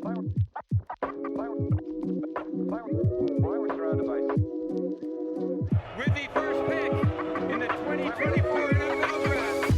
With the first pick in the 2024 NFL Draft.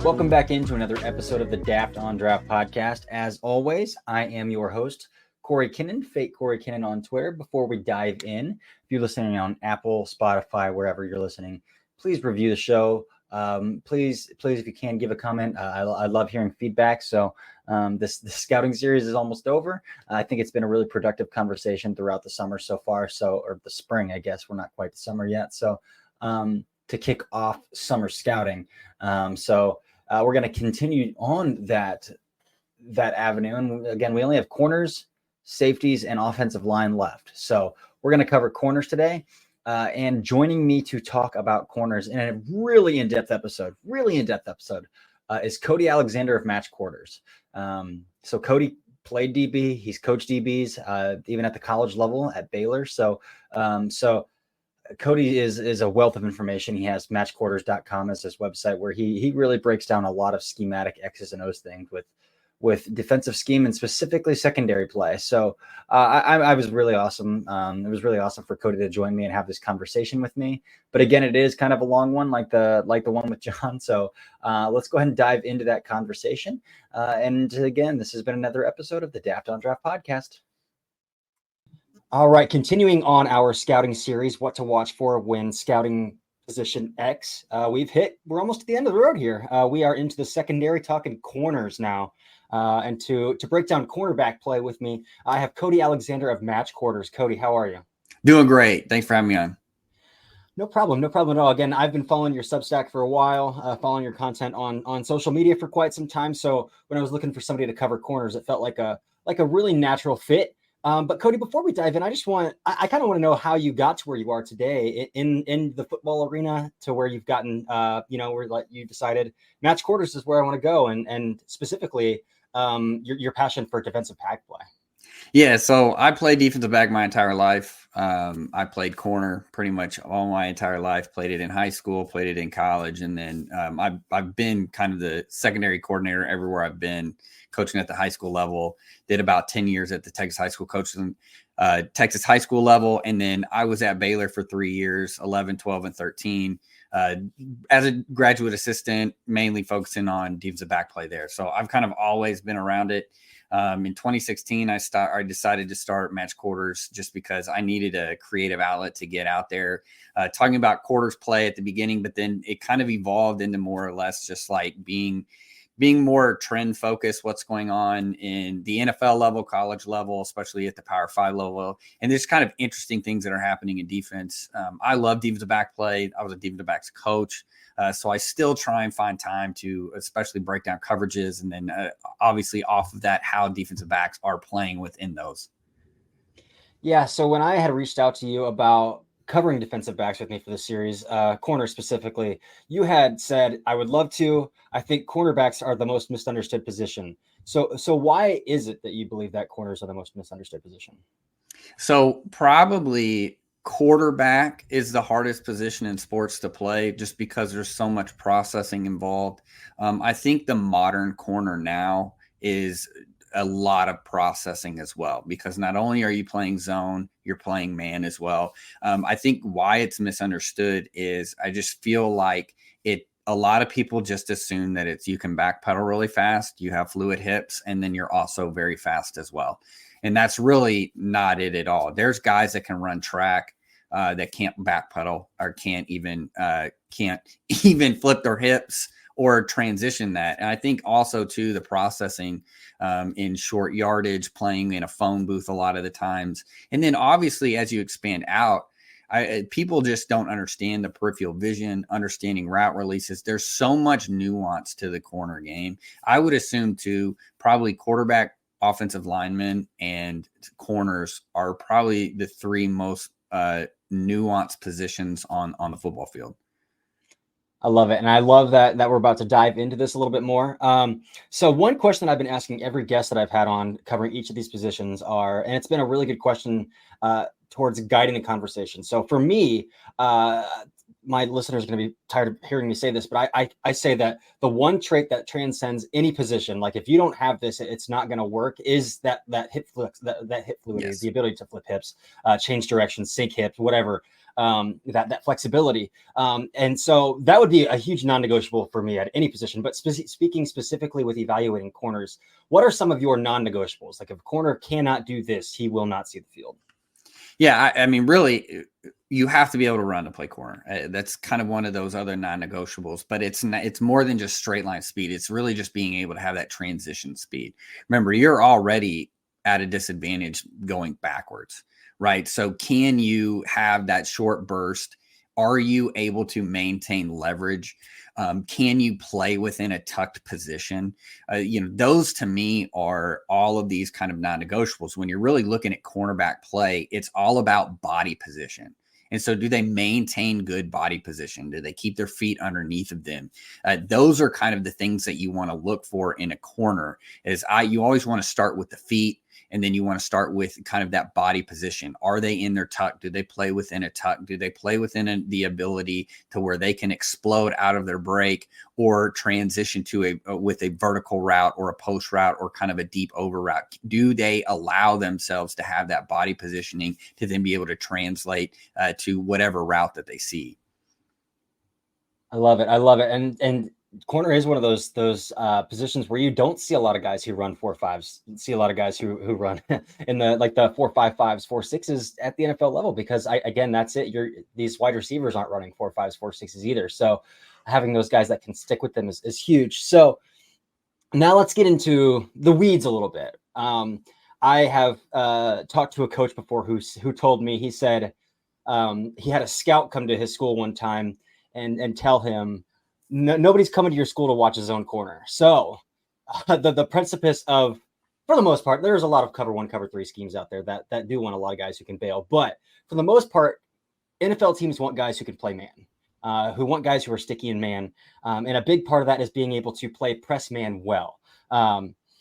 Welcome back into another episode of the Daft on Draft podcast. As always, I am your host, Cory Kinnan, fake Cory Kinnan on Twitter. Before we dive in, if you're listening on Apple, Spotify, wherever you're listening, please review the show. Please, if you can, give a comment. I love hearing feedback. So this scouting series is almost over. I think it's been a really productive conversation throughout the summer so far. Or the spring, I guess. We're not quite the summer yet. So to kick off summer scouting. We're going to continue on that avenue. And again, we only have corners, safeties, and offensive line left. So we're going to cover corners today. And joining me to talk about corners in a really in-depth episode, is Cody Alexander of Match Quarters. So Cody played DB. He's coached DBs, even at the college level at Baylor. So Cody is a wealth of information. He has matchquarters.com as his website, where he really breaks down a lot of schematic X's and O's things with defensive scheme and specifically secondary play. So I was really awesome. It was really awesome for Cody to join me and have this conversation with me. But again, it is kind of a long one, like the one with John. So let's go ahead and dive into that conversation. And again, this has been another episode of the Daft on Draft podcast. All right, continuing on our scouting series, what to watch for when scouting position X. We're almost at the end of the road here. We are into the secondary, talking corners now. And to break down cornerback play with me, I have Cody Alexander of Match Quarters. Cody, how are you? Doing great. Thanks for having me on. No problem at all. Again, I've been following your Substack for a while, following your content on social media for quite some time. So when I was looking for somebody to cover corners, it felt like a really natural fit. But Cody, before we dive in, I kind of want to know how you got to where you are today in the football arena, to where you've gotten, where you decided Match Quarters is where I want to go, and specifically your passion for defensive back play. Yeah, so I played defensive back my entire life. I played corner pretty much all my entire life. Played it in high school, played it in college, and then I've been kind of the secondary coordinator everywhere I've been, coaching at the high school level. Did about 10 years at the Texas high school coaching, Texas high school level, and then I was at Baylor for 3 years, 11, 12, and 13, as a graduate assistant, mainly focusing on defensive back play there. So I've kind of always been around it. In 2016, I decided to start Match Quarters just because I needed a creative outlet to get out there, talking about quarters play at the beginning, but then it kind of evolved into more or less just like being more trend focused, what's going on in the NFL level, college level, especially at the Power 5 level. And there's kind of interesting things that are happening in defense. I love defensive back play. I was a defensive backs coach. So I still try and find time to especially break down coverages. And then obviously off of that, how defensive backs are playing within those. Yeah. So when I had reached out to you about covering defensive backs with me for the series, corner specifically, you had said, I would love to. I think cornerbacks are the most misunderstood position. So why is it that you believe that corners are the most misunderstood position? So probably quarterback is the hardest position in sports to play, just because there's so much processing involved. I think the modern corner now is a lot of processing as well, because not only are you playing zone, you're playing man as well. I think why it's misunderstood is I just feel like a lot of people just assume that you can backpedal really fast, you have fluid hips, and then you're also very fast as well. And that's really not it at all. There's guys that can run track that can't backpedal or can't even flip their hips or transition that. And I think also too, the processing in short yardage, playing in a phone booth a lot of the times. And then obviously as you expand out, people just don't understand the peripheral vision, understanding route releases. There's so much nuance to the corner game. I would assume too, probably quarterback, offensive linemen, and corners are probably the three most nuanced positions on the football field. I love it. And I love that we're about to dive into this a little bit more. So one question I've been asking every guest that I've had on covering each of these positions and it's been a really good question, towards guiding the conversation. So for me, my listeners are going to be tired of hearing me say this, but I say that the one trait that transcends any position, like if you don't have this, it's not going to work, is that hip flex, that hip fluidity, Yes. the ability to flip hips, change direction, sink hips, whatever, that flexibility. And so that would be a huge non-negotiable for me at any position. But speaking specifically with evaluating corners, what are some of your non-negotiables? Like if a corner cannot do this, he will not see the field. Yeah, I mean, really, you have to be able to run to play corner. That's kind of one of those other non-negotiables, but it's more than just straight line speed. It's really just being able to have that transition speed. Remember, you're already at a disadvantage going backwards, right? So can you have that short burst? Are you able to maintain leverage? Can you play within a tucked position? Those to me are all of these kind of non-negotiables. When you're really looking at cornerback play, it's all about body position. And so do they maintain good body position? Do they keep their feet underneath of them? Those are kind of the things that you want to look for in a corner. You always want to start with the feet. And then you want to start with kind of that body position. Are they in their tuck? Do they play within a tuck? Do they play within the ability to where they can explode out of their break or transition to with a vertical route or a post route or kind of a deep over route? Do they allow themselves to have that body positioning to then be able to translate to whatever route that they see? I love it. And corner is one of those positions where you don't see a lot of guys who run 4.5s. You see a lot of guys who run in the 4.55s, 4.6s at the NFL level, because that's it. These wide receivers aren't running 4.5s, 4.6s either. So having those guys that can stick with them is huge. So now let's get into the weeds a little bit. I have talked to a coach before who told me, he said he had a scout come to his school one time and tell him, nobody's coming to your school to watch his own corner. So the precipice of, for the most part, there's a lot of cover 1, cover 3 schemes out there that do want a lot of guys who can bail. But for the most part, NFL teams want guys who can play man, who want guys who are sticky in man. And a big part of that is being able to play press man well.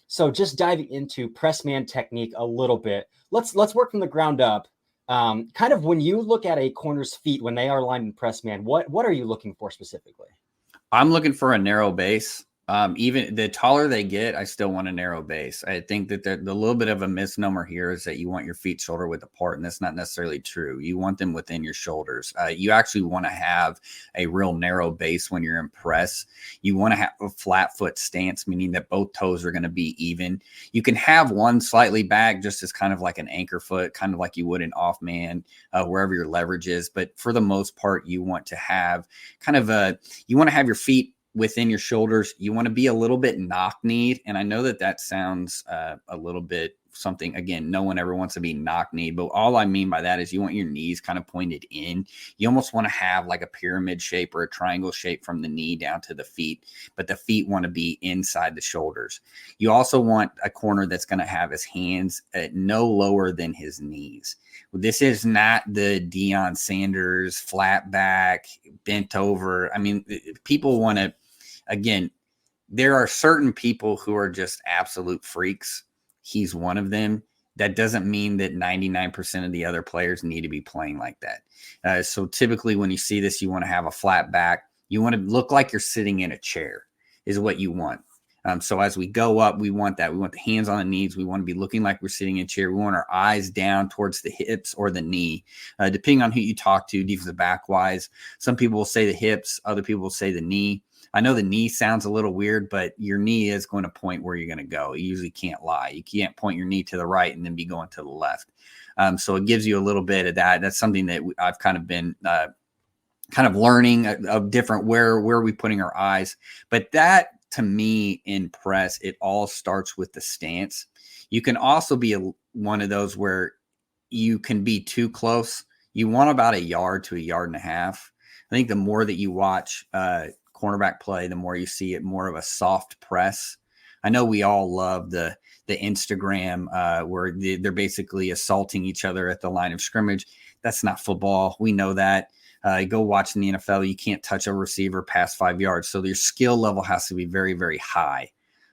So just diving into press man technique a little bit, let's work from the ground up. Kind of when you look at a corner's feet, when they are lined in press man, what are you looking for specifically? I'm looking for a narrow base. Even the taller they get, I still want a narrow base. I think that the little bit of a misnomer here is that you want your feet shoulder width apart, and that's not necessarily true. You want them within your shoulders. You actually want to have a real narrow base when you're in press. You want to have a flat foot stance, meaning that both toes are going to be even. You can have one slightly back just as kind of like an anchor foot, kind of like you would in off man, wherever your leverage is. But for the most part, you want to have your feet within your shoulders. You want to be a little bit knock-kneed. And I know that sounds a little bit something, again, no one ever wants to be knock-kneed, but all I mean by that is you want your knees kind of pointed in. You almost want to have like a pyramid shape or a triangle shape from the knee down to the feet, but the feet want to be inside the shoulders. You also want a corner that's going to have his hands at no lower than his knees. This is not the Deion Sanders flat back, bent over. I mean, people want to, again, there are certain people who are just absolute freaks. He's one of them. That doesn't mean that 99% of the other players need to be playing like that. So typically when you see this, you want to have a flat back. You want to look like you're sitting in a chair is what you want. So as we go up, we want that. We want the hands on the knees. We want to be looking like we're sitting in a chair. We want our eyes down towards the hips or the knee, depending on who you talk to, defensive back wise. Some people will say the hips. Other people will say the knee. I know the knee sounds a little weird, but your knee is going to point where you're going to go. You usually can't lie. You can't point your knee to the right and then be going to the left. So it gives you a little bit of that. That's something that I've kind of been kind of learning of different, where are we putting our eyes? But that, to me, in press, it all starts with the stance. You can also be one of those where you can be too close. You want about 1 yard to 1.5 yards. I think the more that you watch cornerback play, the more you see it more of a soft press. I know we all love the Instagram where they're basically assaulting each other at the line of scrimmage. That's not football. We know that. Go watch in the NFL. You can't touch a receiver past 5 yards. So your skill level has to be very, very high.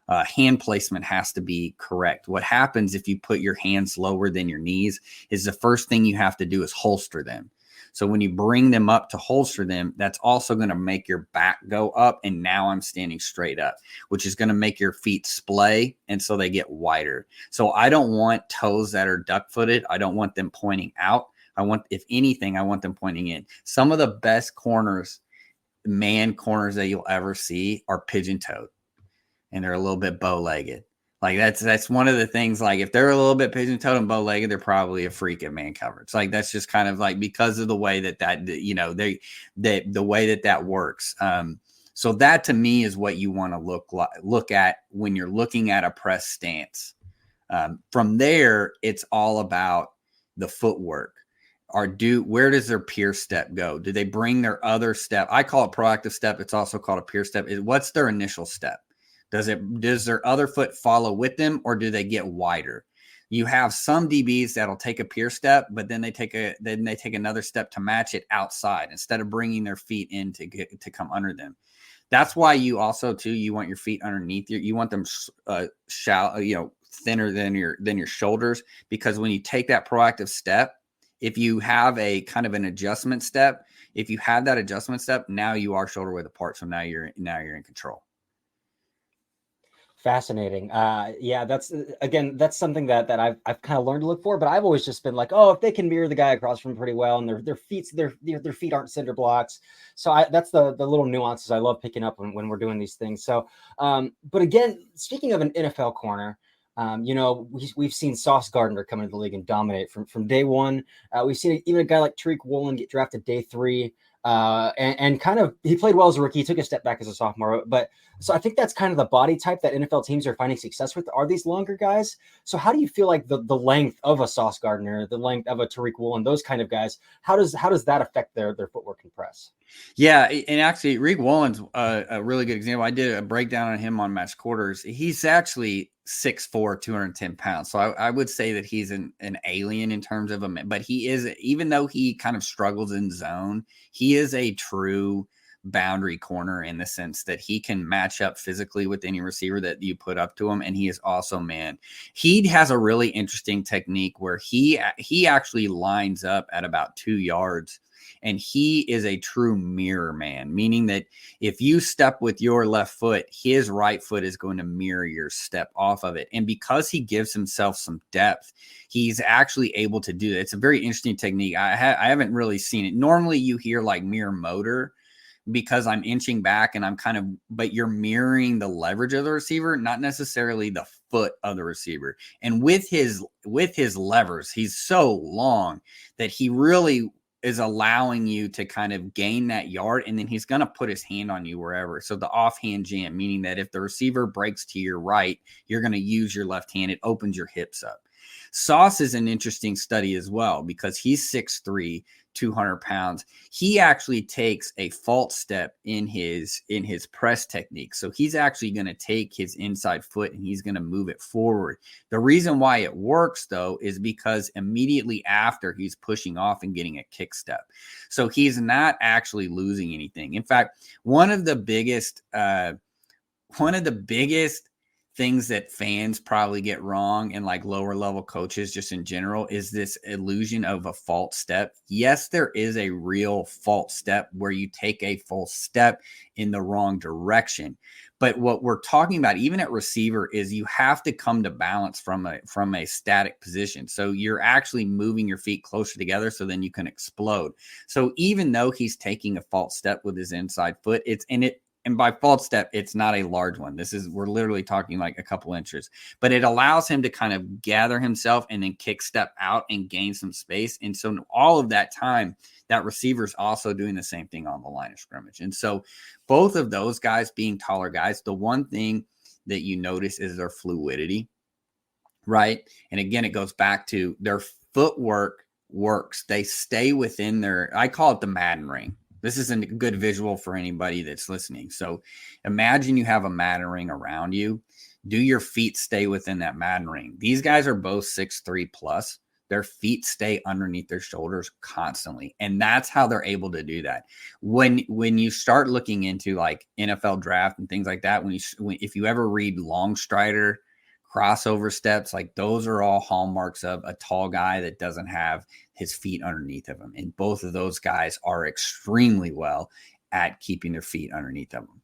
Hand placement has to be correct. What happens if you put your hands lower than your knees is the first thing you have to do is holster them. So when you bring them up to holster them, that's also going to make your back go up. And now I'm standing straight up, which is going to make your feet splay. And so they get wider. So I don't want toes that are duck footed. I don't want them pointing out. If anything, I want them pointing in. Some of the best corners, man corners that you'll ever see are pigeon toed. And they're a little bit bow-legged. Like that's one of the things, like if they're a little bit pigeon-toed and bow-legged, they're probably a freak at man coverage. Like that's just kind of like because of the way that the way that works. So that to me is what you want to look at when you're looking at a press stance. From there, it's all about the footwork. Where does their peer step go? Do they bring their other step? I call it proactive step. It's also called a peer step. What's their initial step? Does their other foot follow with them, or do they get wider? You have some DBs that'll take a peer step, but then they take another step to match it outside instead of bringing their feet in to come under them. That's why you also too you want your feet underneath you want them shallow, thinner than your shoulders, because when you take that proactive step, if you have a kind of an adjustment step, if you have that adjustment step, now you are shoulder width apart. So now you're in control. Fascinating. Yeah, that's something that I've kind of learned to look for, but I've always just been like, oh, if they can mirror the guy across from pretty well, and their feet aren't cinder blocks. So that's the little nuances I love picking up when we're doing these things. So, but again, speaking of an NFL corner, we've seen Sauce Gardner come into the league and dominate from day one. We've seen even a guy like Tariq Woolen get drafted day 3. And kind of he played well as a rookie. He took a step back as a sophomore, but so I think that's kind of the body type that NFL teams are finding success with, are these longer guys. So how do you feel like the length of a Sauce Gardner, the length of a Tariq Woolen, those kind of guys, how does that affect their footwork and press? Yeah, and actually Tariq Woolen's a really good example. I did a breakdown on him on Match Quarters. He's actually 6'4", 210 pounds. So I would say that he's an alien in terms of him, but he is, even though he kind of struggles in zone, he is a true boundary corner in the sense that he can match up physically with any receiver that you put up to him. And he is also, he has a really interesting technique where he actually lines up at about 2 yards. And he is a true mirror man, meaning that if you step with your left foot, his right foot is going to mirror your step off of it. And because he gives himself some depth, he's actually able to do that. It's a very interesting technique. I haven't really seen it. Normally you hear like mirror motor because I'm inching back and but you're mirroring the leverage of the receiver, not necessarily the foot of the receiver. And with his levers, he's so long that he really is allowing you to kind of gain that yard, and then he's going to put his hand on you wherever. So the offhand jam, meaning that if the receiver breaks to your right, you're going to use your left hand. It opens your hips up. Sauce is an interesting study as well because he's 6'3", 200 pounds. He actually takes a false step in his press technique. So he's actually going to take his inside foot and he's going to move it forward. The reason why it works though is because immediately after he's pushing off and getting a kick step. So he's not actually losing anything. In fact, one of the biggest things that fans probably get wrong and like lower level coaches just in general is this illusion of a false step. Yes, there is a real false step where you take a full step in the wrong direction. But what we're talking about, even at receiver, is you have to come to balance from a static position. So you're actually moving your feet closer together so then you can explode. So even though he's taking a false step with his inside foot, and by false step, it's not a large one. We're literally talking like a couple inches, but it allows him to kind of gather himself and then kick step out and gain some space. And so all of that time, that receiver's also doing the same thing on the line of scrimmage. And so both of those guys being taller guys, the one thing that you notice is their fluidity, right? And again, it goes back to their footwork works. They stay within I call it the Madden ring. This isn't a good visual for anybody that's listening. So imagine you have a Madden ring around you. Do your feet stay within that Madden ring? These guys are both 6'3 plus. Their feet stay underneath their shoulders constantly. And that's how they're able to do that. When you start looking into like NFL draft and things like that, if you ever read long strider, crossover steps, like those are all hallmarks of a tall guy that doesn't have his feet underneath of him. And both of those guys are extremely well at keeping their feet underneath of them.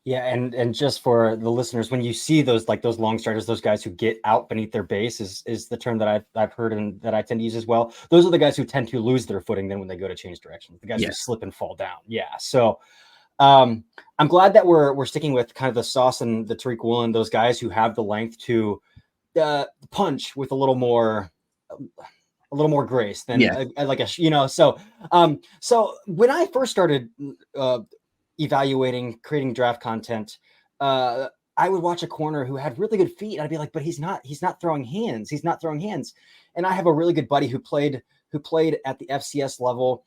Yeah, and just for the listeners, when you see those like those long striders, those guys who get out beneath their base is the term that I've heard and that I tend to use as well. Those are the guys who tend to lose their footing then when they go to change direction. The guys who slip and fall down. Yeah. So I'm glad that we're sticking with kind of the Sauce and the Tariq Woolen, those guys who have the length to punch with a little more grace than So when I first started evaluating, creating draft content, I would watch a corner who had really good feet. And I'd be like, but he's not throwing hands. He's not throwing hands. And I have a really good buddy who played at the FCS level,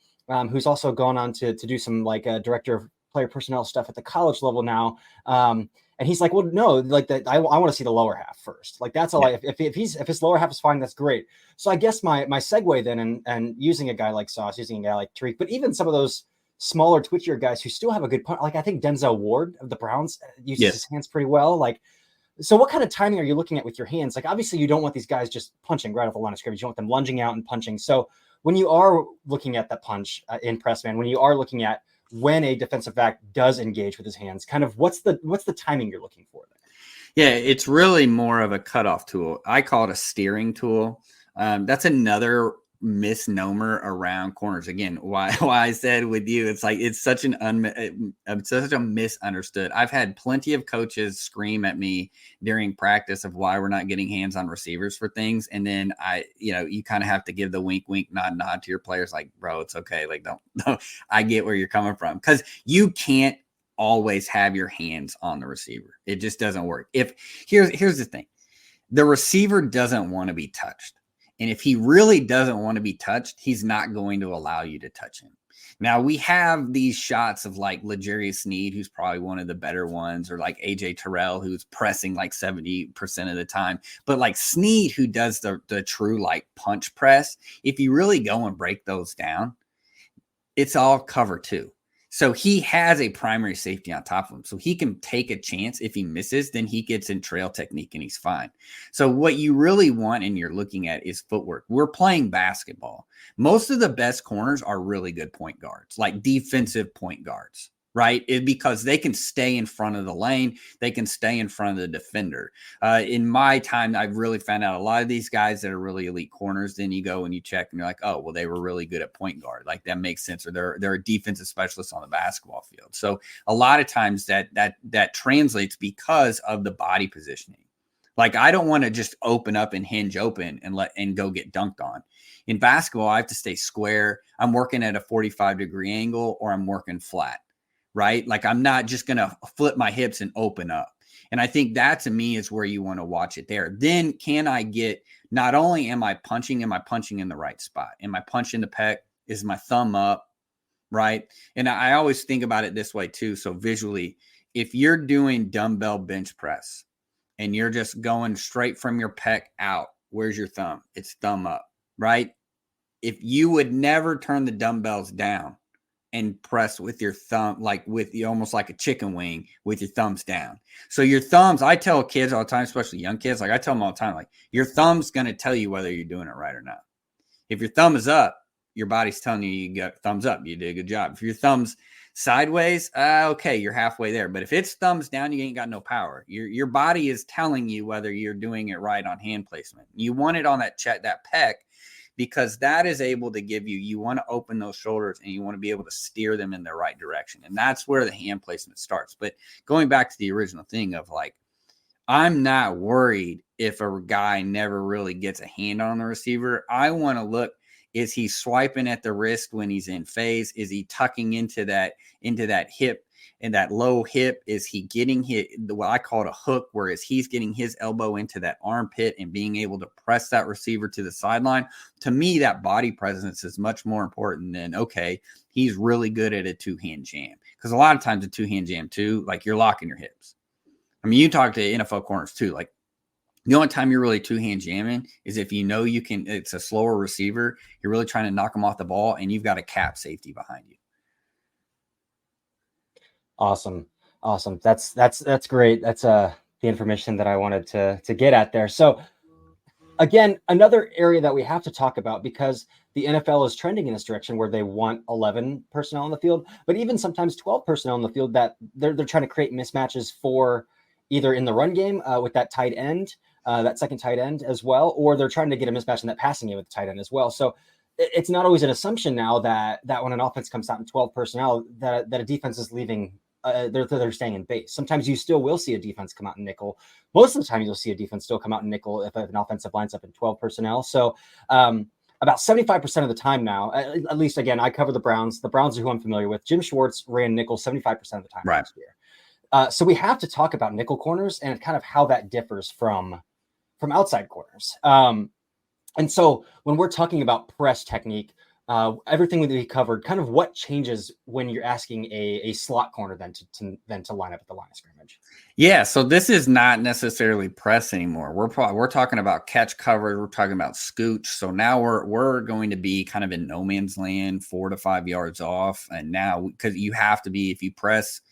who's also gone on to do some like director of player personnel stuff at the college level now. And he's like, well, no, like that. I want to see the lower half first. Like that's all. If his lower half is fine, that's great. So I guess my segue then and using a guy like Sauce, using a guy like Tariq, but even some of those smaller, twitchier guys who still have a good punt. Like I think Denzel Ward of the Browns uses his hands pretty well. Like, so what kind of timing are you looking at with your hands? Like, obviously you don't want these guys just punching right off the line of scrimmage. You want them lunging out and punching. So when you are looking at that punch in press man, when you are looking at when a defensive back does engage with his hands, kind of what's the timing you're looking for there? Yeah, it's really more of a cutoff tool. I call it a steering tool. That's another misnomer around corners. Again, why I said with you, it's like it's such a misunderstood. I've had plenty of coaches scream at me during practice of why we're not getting hands on receivers for things, and then you kind of have to give the wink, nod to your players, like, bro, it's okay. Like, don't. I get where you're coming from, because you can't always have your hands on the receiver. It just doesn't work. Here's the thing, the receiver doesn't want to be touched. And if he really doesn't want to be touched, he's not going to allow you to touch him. Now, we have these shots of like L'Jarius Sneed, who's probably one of the better ones, or like AJ Terrell, who's pressing like 70% of the time. But like Sneed, who does the true like punch press, if you really go and break those down, it's all cover two. So he has a primary safety on top of him. So he can take a chance. If he misses, then he gets in trail technique and he's fine. So what you really want and you're looking at is footwork. We're playing basketball. Most of the best corners are really good point guards, like defensive point guards, right? Because they can stay in front of the lane. They can stay in front of the defender. In my time, I've really found out a lot of these guys that are really elite corners, then you go and you check and you're like, oh, well, they were really good at point guard. Like that makes sense. Or they're a defensive specialist on the basketball field. So a lot of times that translates because of the body positioning. Like I don't want to just open up and hinge open and go get dunked on. In basketball, I have to stay square. I'm working at a 45-degree angle or I'm working flat. Right? Like I'm not just going to flip my hips and open up. And I think that to me is where you want to watch it there. Then can I get, not only am I punching in the right spot? Am I punching the pec? Is my thumb up? Right? And I always think about it this way too. So visually, if you're doing dumbbell bench press and you're just going straight from your pec out, where's your thumb? It's thumb up, right? If you would never turn the dumbbells down and press with your thumb, like with you, almost like a chicken wing with your thumbs down. So your thumbs, I tell kids all the time, especially young kids, like I tell them all the time, like your thumb's going to tell you whether you're doing it right or not. If your thumb is up, your body's telling you got thumbs up. You did a good job. If your thumb's sideways, okay, you're halfway there. But if it's thumbs down, you ain't got no power. Your body is telling you whether you're doing it right on hand placement. You want it on that pec, because that is able to give you want to open those shoulders and you want to be able to steer them in the right direction. And that's where the hand placement starts. But going back to the original thing of like, I'm not worried if a guy never really gets a hand on the receiver. I want to look, is he swiping at the wrist when he's in phase? Is he tucking into that hip and that low hip? Is he getting hit, what I call it a hook, whereas he's getting his elbow into that armpit and being able to press that receiver to the sideline? To me, that body presence is much more important than, okay, he's really good at a two-hand jam. Because a lot of times a two-hand jam too, like you're locking your hips. I mean, you talk to NFL corners too, like The only time you're really two-hand jamming is if you know it's a slower receiver, you're really trying to knock them off the ball, and you've got a cap safety behind you. Awesome. That's great. That's the information that I wanted to get at there. So again, another area that we have to talk about, because the NFL is trending in this direction where they want 11 personnel on the field, but even sometimes 12 personnel on the field, that they're trying to create mismatches for either in the run game with that tight end, that second tight end as well, or they're trying to get a mismatch in that passing game with the tight end as well. So it's not always an assumption now that when an offense comes out in 12 personnel, that a defense is leaving. They're staying in base. Sometimes you still will see a defense come out in nickel. Most of the time, you'll see a defense still come out in nickel if an offensive lines up in 12 personnel. So about 75% of the time now, at least, again, I cover the Browns. The Browns are who I'm familiar with. Jim Schwartz ran nickel 75% of the time last year. So we have to talk about nickel corners and kind of how that differs from outside corners. And so when we're talking about press technique, everything that we covered, kind of what changes when you're asking a slot corner then to line up at the line of scrimmage? Yeah, so this is not necessarily press anymore. We're talking about catch coverage. We're talking about scooch. So now we're going to be kind of in no man's land, 4 to 5 yards off. And now, because you have to be, if you press,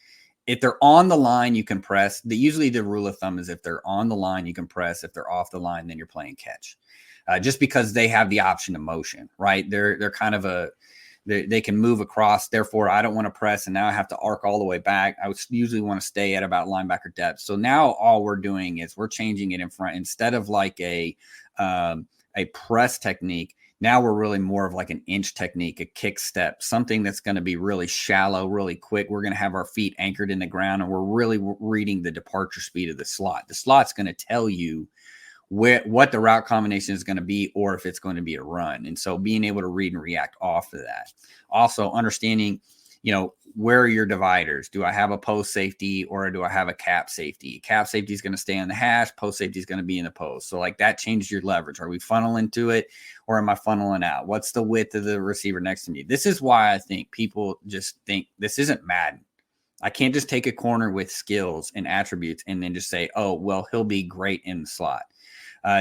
if they're on the line, you can press. Usually the rule of thumb is if they're on the line, you can press. If they're off the line, then you're playing catch. Just because they have the option of motion, right? They're kind of they can move across. Therefore, I don't want to press, and now I have to arc all the way back. I would usually want to stay at about linebacker depth. So now all we're doing is we're changing it in front. Instead of like a press technique, now we're really more of like an inch technique, a kick step, something that's going to be really shallow, really quick. We're going to have our feet anchored in the ground, and we're really reading the departure speed of the slot. The slot's going to tell you what the route combination is going to be, or if it's going to be a run. And so being able to read and react off of that. Also understanding, where are your dividers? Do I have a post safety or do I have a cap safety? Cap safety is going to stay on the hash. Post safety is going to be in the post. So like that changes your leverage. Are we funneling to it or am I funneling out? What's the width of the receiver next to me? This is why I think people just think this isn't Madden. I can't just take a corner with skills and attributes and then just say, oh, well, he'll be great in the slot.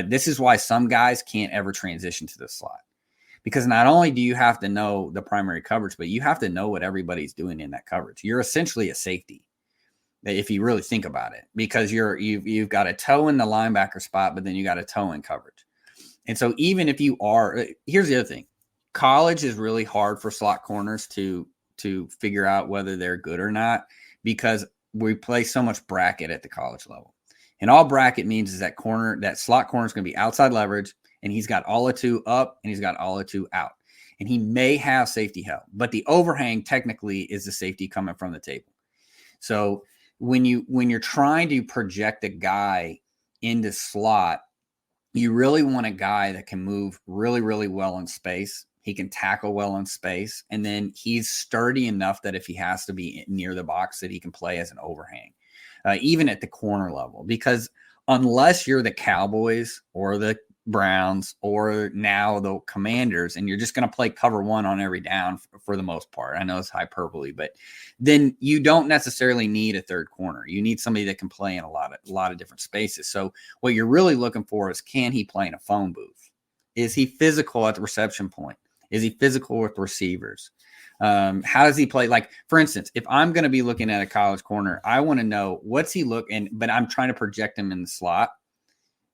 This is why some guys can't ever transition to the slot, because not only do you have to know the primary coverage, but you have to know what everybody's doing in that coverage. You're essentially a safety if you really think about it, because you've got a toe in the linebacker spot, but then you got a toe in coverage. And so even if you are, here's the other thing, college is really hard for slot corners to figure out whether they're good or not, because we play so much bracket at the college level. And all bracket means is that slot corner is going to be outside leverage, and he's got all of 2 up and he's got all of 2 out. And he may have safety help, but the overhang technically is the safety coming from the table. So when you're trying to project a guy into slot, you really want a guy that can move really, really well in space. He can tackle well in space. And then he's sturdy enough that if he has to be near the box, that he can play as an overhang. Even at the corner level, because unless you're the Cowboys or the Browns or now the Commanders, and you're just going to play cover 1 on every down for the most part. I know it's hyperbole, but then you don't necessarily need a third corner. You need somebody that can play in a lot of different spaces. So what you're really looking for is, can he play in a phone booth? Is he physical at the reception point? Is he physical with receivers? How does he play? Like, for instance, if I'm going to be looking at a college corner, I want to know what's he look in, but I'm trying to project him in the slot.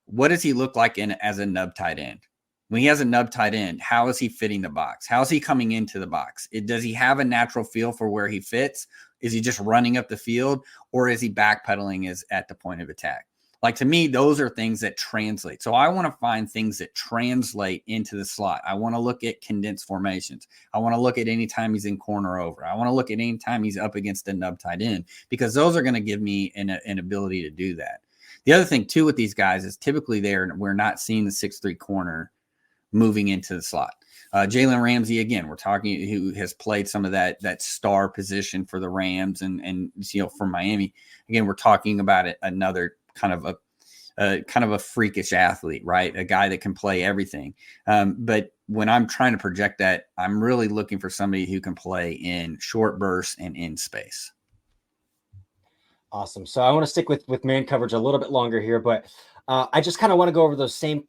What does he look like as a nub tight end? When he has a nub tight end, how is he fitting the box? How is he coming into the box? Does he have a natural feel for where he fits? Is he just running up the field, or is he backpedaling at the point of attack? Like, to me, those are things that translate. So I want to find things that translate into the slot. I want to look at condensed formations. I want to look at any time he's in corner over. I want to look at any time he's up against a nub tight end, because those are going to give me an ability to do that. The other thing, too, with these guys is typically we're not seeing the 6'3" corner moving into the slot. Jalen Ramsey, again, we're talking, who has played some of that star position for the Rams and for Miami. Again, we're talking about another kind of a freakish athlete, right? A guy that can play everything. But when I'm trying to project that, I'm really looking for somebody who can play in short bursts and in space. Awesome. So I want to stick with man coverage a little bit longer here, but I just kind of want to go over those same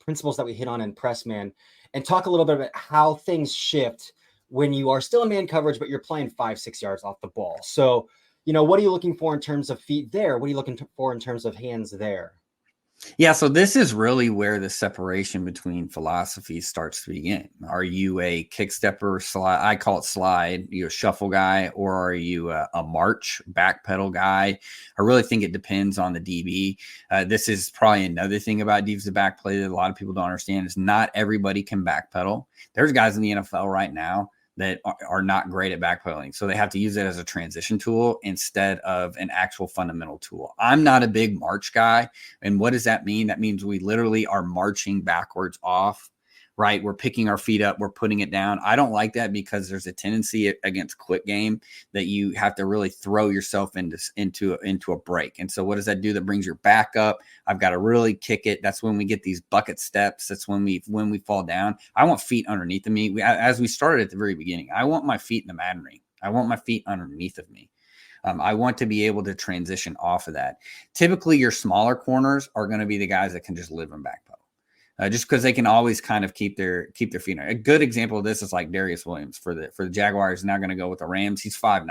principles that we hit on in press man and talk a little bit about how things shift when you are still in man coverage, but you're playing 5-6 yards off the ball. So, what are you looking for in terms of feet there? What are you looking for in terms of hands there? Yeah, so this is really where the separation between philosophies starts to begin. Are you a kick stepper, slide? I call it slide. You're a shuffle guy, or are you a march back pedal guy? I really think it depends on the DB. This is probably another thing about defensive back play that a lot of people don't understand is not everybody can back pedal. There's guys in the NFL right now that are not great at backpedaling. So they have to use it as a transition tool instead of an actual fundamental tool. I'm not a big march guy. And what does that mean? That means we literally are marching backwards off, right? We're picking our feet up. We're putting it down. I don't like that because there's a tendency against quick game that you have to really throw yourself into a break. And so what does that do? That brings your back up. I've got to really kick it. That's when we get these bucket steps. That's when we fall down. I want feet underneath of me. As we started at the very beginning, I want my feet in the Madden ring. I want my feet underneath of me. I want to be able to transition off of that. Typically, your smaller corners are going to be the guys that can just live in back pedal. Just because they can always kind of keep their feet on. A good example of this is like Darius Williams for the Jaguars. Now going to go with the Rams. He's 5'9".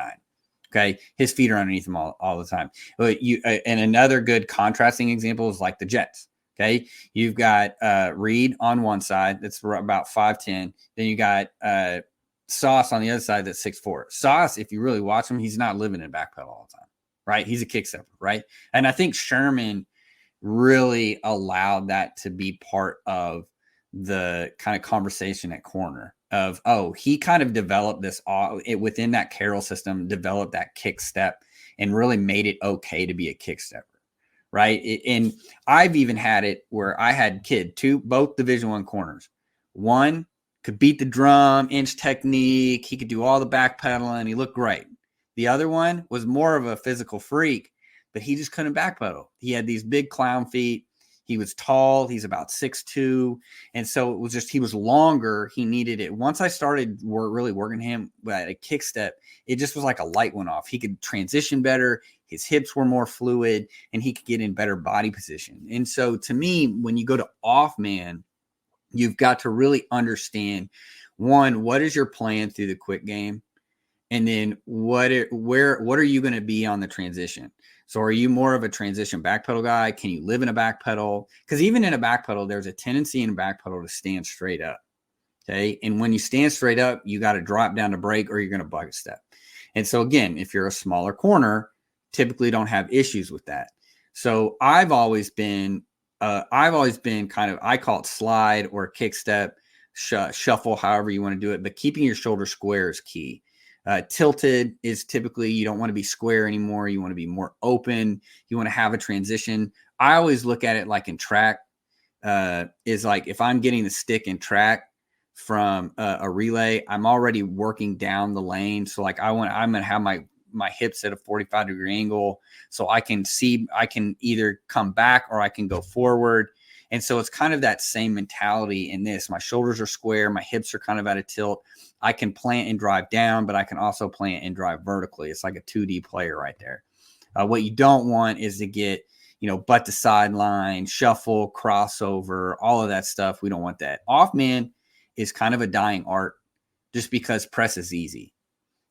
Okay, his feet are underneath him all the time. But and another good contrasting example is like the Jets. Okay, you've got Reed on one side that's about 5'10". Then you got Sauce on the other side that's 6'4". Sauce, if you really watch him, he's not living in back pedal all the time, right? He's a kick stepper, right? And I think Sherman really allowed that to be part of the kind of conversation at corner of, he kind of developed this within that Carroll system, developed that kick step and really made it okay to be a kick stepper. Right. And I've even had it where I had both Division I corners. One could beat the drum, inch technique. He could do all the backpedaling. He looked great. The other one was more of a physical freak, but he just couldn't backpedal. He had these big clown feet. He was tall. He's about 6'2". And so it was just, he was longer. He needed it. Once I started really working him at a kick step, it just was like a light went off. He could transition better. His hips were more fluid and he could get in better body position. And so to me, when you go to off man, you've got to really understand, one, what is your plan through the quick game? And then what are you going to be on the transition? So are you more of a transition backpedal guy? Can you live in a backpedal? Because even in a backpedal, there's a tendency in a backpedal to stand straight up. Okay. And when you stand straight up, you got to drop down to break or you're going to bucket step. And so again, if you're a smaller corner, typically don't have issues with that. So I've always been kind of, I call it slide or kick step, shuffle, however you want to do it, but keeping your shoulder square is key. Tilted is typically you don't want to be square anymore. You want to be more open. You want to have a transition. I always look at it like in track is like if I'm getting the stick in track from a relay, I'm already working down the lane. So like I'm going to have my hips at a 45-degree angle so I can either come back or I can go forward. And so it's kind of that same mentality in this. My shoulders are square. My hips are kind of at a tilt. I can plant and drive down, but I can also plant and drive vertically. It's like a 2D player right there. What you don't want is to get, butt to sideline, shuffle, crossover, all of that stuff. We don't want that. Off man is kind of a dying art just because press is easy.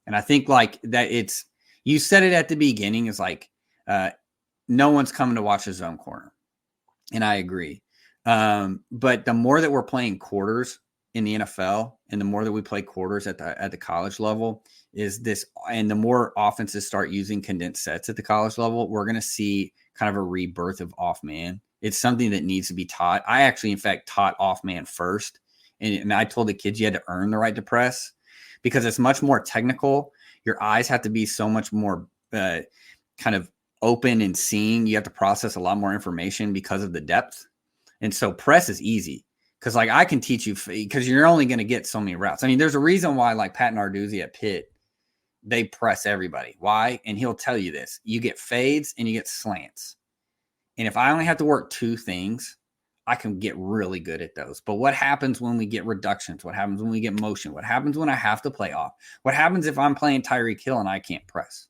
And I think like that you said it at the beginning, is like no one's coming to watch a zone corner. And I agree. But the more that we're playing quarters in the NFL and the more that we play quarters at the college level is this, and the more offenses start using condensed sets at the college level, we're going to see kind of a rebirth of off man. It's something that needs to be taught. I actually, in fact, taught off man first. And I told the kids you had to earn the right to press because it's much more technical. Your eyes have to be so much more kind of open and seeing. You have to process a lot more information because of the depth. And so press is easy because like I can teach you because you're only going to get so many routes. I mean, there's a reason why like Pat Narduzzi at Pitt, they press everybody. Why? And he'll tell you this. You get fades and you get slants. And if I only have to work two things, I can get really good at those. But what happens when we get reductions? What happens when we get motion? What happens when I have to play off? What happens if I'm playing Tyreek Hill and I can't press?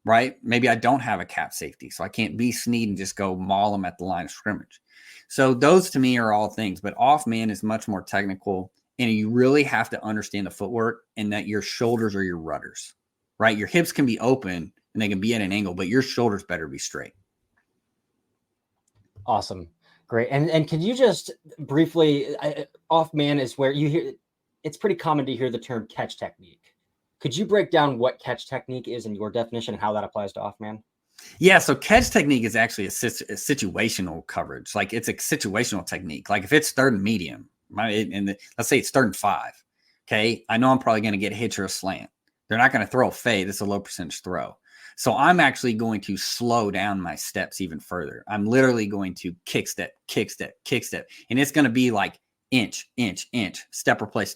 right? Maybe I don't have a cap safety, so I can't be Snead and just go maul them at the line of scrimmage. So those to me are all things, but off man is much more technical, and you really have to understand the footwork and that your shoulders are your rudders, right? Your hips can be open and they can be at an angle, but your shoulders better be straight. Awesome. Great. And can you just briefly, off man is where you hear, it's pretty common to hear the term catch technique. Could you break down what catch technique is in your definition and how that applies to off man? Yeah, so catch technique is actually a situational coverage. Like it's a situational technique. Like if it's third and medium, let's say it's 3rd and 5. Okay, I know I'm probably going to get a hitch or a slant. They're not going to throw a fade. It's a low percentage throw. So I'm actually going to slow down my steps even further. I'm literally going to kick step, and it's going to be like inch, step replace.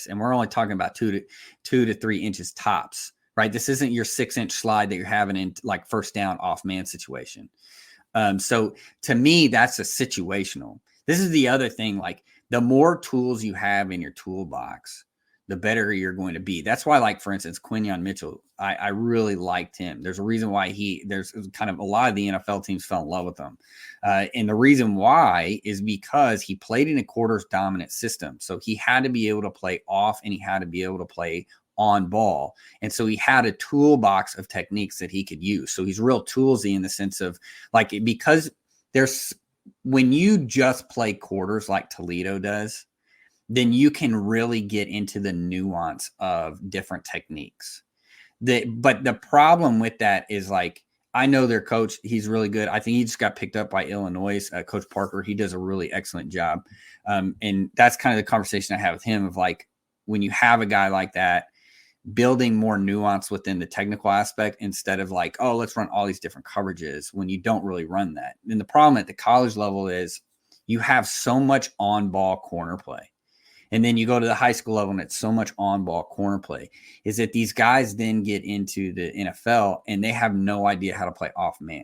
And we're only talking about 2 to 3 inches tops. Right. This isn't your 6-inch slide that you're having in like first down off man situation. So to me, that's a situational. This is the other thing. Like the more tools you have in your toolbox, the better you're going to be. That's why, like, for instance, Quinyon Mitchell, I really liked him. There's a reason why there's kind of a lot of the NFL teams fell in love with him. And the reason why is because he played in a quarters dominant system. So he had to be able to play off and he had to be able to play on ball. And so he had a toolbox of techniques that he could use. So he's real toolsy in the sense of like, because when you just play quarters like Toledo does, then you can really get into the nuance of different techniques. But the problem with that is like, I know their coach, he's really good. I think he just got picked up by Illinois, Coach Parker. He does a really excellent job. And that's kind of the conversation I have with him of like, when you have a guy like that, building more nuance within the technical aspect instead of like, oh, let's run all these different coverages when you don't really run that. And the problem at the college level is you have so much on-ball corner play. And then you go to the high school level and it's so much on-ball corner play is that these guys then get into the NFL and they have no idea how to play off man.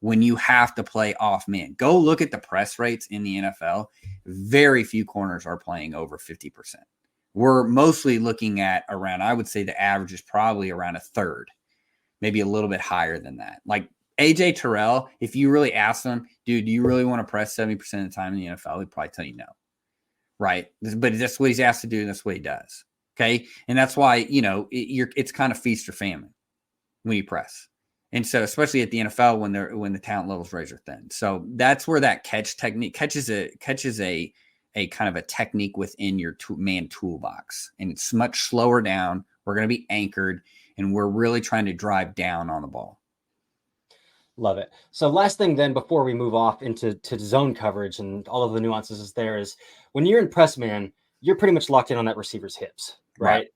When you have to play off man, go look at the press rates in the NFL. Very few corners are playing over 50%. We're mostly looking at around, I would say the average is probably around a third, maybe a little bit higher than that. Like AJ Terrell, if you really ask him, dude, do you really want to press 70% of the time in the NFL? He'd probably tell you no. Right. But that's what he's asked to do. And that's what he does. Okay. And that's why, it's kind of feast or famine when you press. And so, especially at the NFL, when the talent levels razor thin. So that's where that catch technique catches a kind of a technique within your man toolbox. And it's much slower down. We're going to be anchored and we're really trying to drive down on the ball. Love it. So last thing then, before we move off into zone coverage and all of the nuances is there is when you're in press man, you're pretty much locked in on that receiver's hips, right?